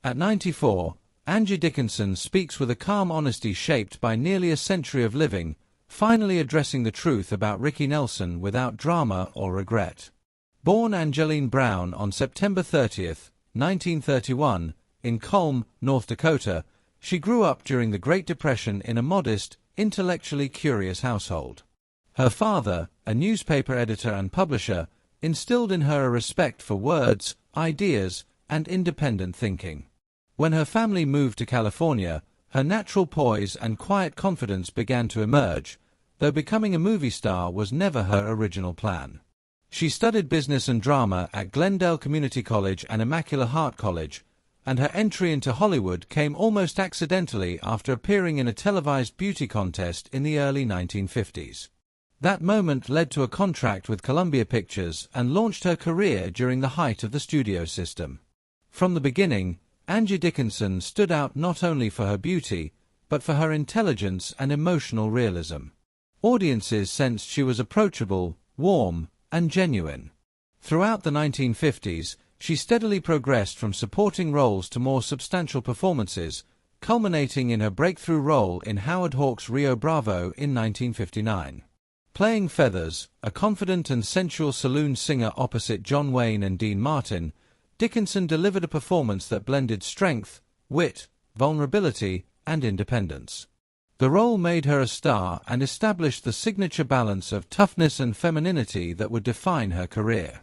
At 94, Angie Dickinson speaks with a calm honesty shaped by nearly a century of living, finally addressing the truth about Ricky Nelson without drama or regret. Born Angeline Brown on September 30, 1931, in Culm, North Dakota, she grew up during the Great Depression in a modest, intellectually curious household. Her father, a newspaper editor and publisher, instilled in her a respect for words, ideas, and independent thinking. When her family moved to California, her natural poise and quiet confidence began to emerge, though becoming a movie star was never her original plan. She studied business and drama at Glendale Community College and Immaculate Heart College, and her entry into Hollywood came almost accidentally after appearing in a televised beauty contest in the early 1950s. That moment led to a contract with Columbia Pictures and launched her career during the height of the studio system. From the beginning, Angie Dickinson stood out not only for her beauty, but for her intelligence and emotional realism. Audiences sensed she was approachable, warm, and genuine. Throughout the 1950s, she steadily progressed from supporting roles to more substantial performances, culminating in her breakthrough role in Howard Hawks' Rio Bravo in 1959. Playing Feathers, a confident and sensual saloon singer opposite John Wayne and Dean Martin, Dickinson delivered a performance that blended strength, wit, vulnerability, and independence. The role made her a star and established the signature balance of toughness and femininity that would define her career.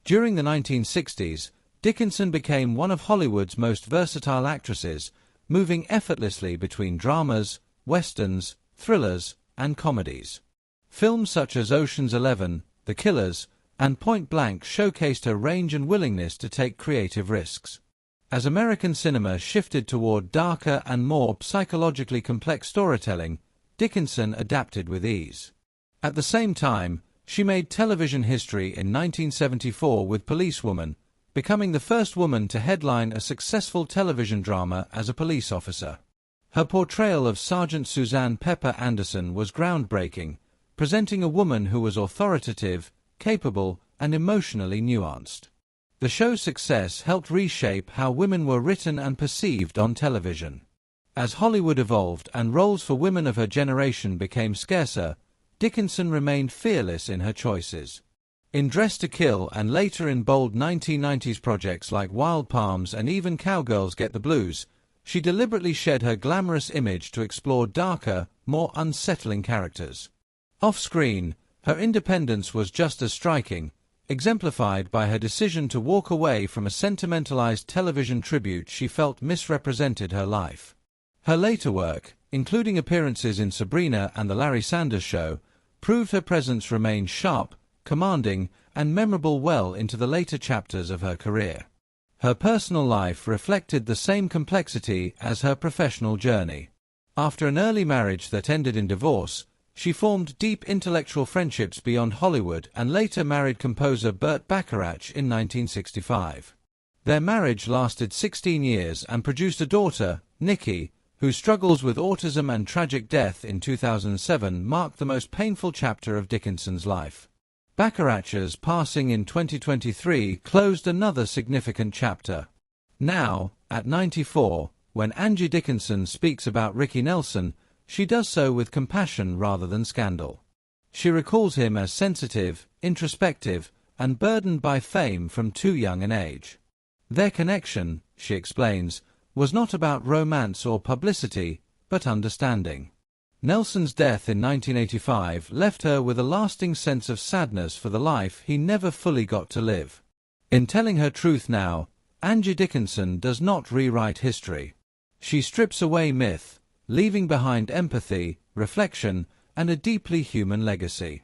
During the 1960s, Dickinson became one of Hollywood's most versatile actresses, moving effortlessly between dramas, westerns, thrillers, and comedies. Films such as Ocean's 11, The Killers, and Point Blank showcased her range and willingness to take creative risks. As American cinema shifted toward darker and more psychologically complex storytelling, Dickinson adapted with ease. At the same time, she made television history in 1974 with Policewoman, becoming the first woman to headline a successful television drama as a police officer. Her portrayal of Sergeant Suzanne Pepper Anderson was groundbreaking, presenting a woman who was authoritative, capable, and emotionally nuanced. The show's success helped reshape how women were written and perceived on television. As Hollywood evolved and roles for women of her generation became scarcer, Dickinson remained fearless in her choices. In Dress to Kill and later in bold 1990s projects like Wild Palms and even Cowgirls Get the Blues, she deliberately shed her glamorous image to explore darker, more unsettling characters. Off-screen, her independence was just as striking, exemplified by her decision to walk away from a sentimentalized television tribute she felt misrepresented her life. Her later work, including appearances in Sabrina and The Larry Sanders Show, proved her presence remained sharp, commanding, and memorable well into the later chapters of her career. Her personal life reflected the same complexity as her professional journey. After an early marriage that ended in divorce, she formed deep intellectual friendships beyond Hollywood and later married composer Burt Bacharach in 1965. Their marriage lasted 16 years and produced a daughter, Nikki, whose struggles with autism and tragic death in 2007 marked the most painful chapter of Dickinson's life. Bacharach's passing in 2023 closed another significant chapter. Now, at 94, when Angie Dickinson speaks about Ricky Nelson, she does so with compassion rather than scandal. She recalls him as sensitive, introspective, and burdened by fame from too young an age. Their connection, she explains, was not about romance or publicity, but understanding. Nelson's death in 1985 left her with a lasting sense of sadness for the life he never fully got to live. In telling her truth now, Angie Dickinson does not rewrite history. She strips away myth, leaving behind empathy, reflection, and a deeply human legacy.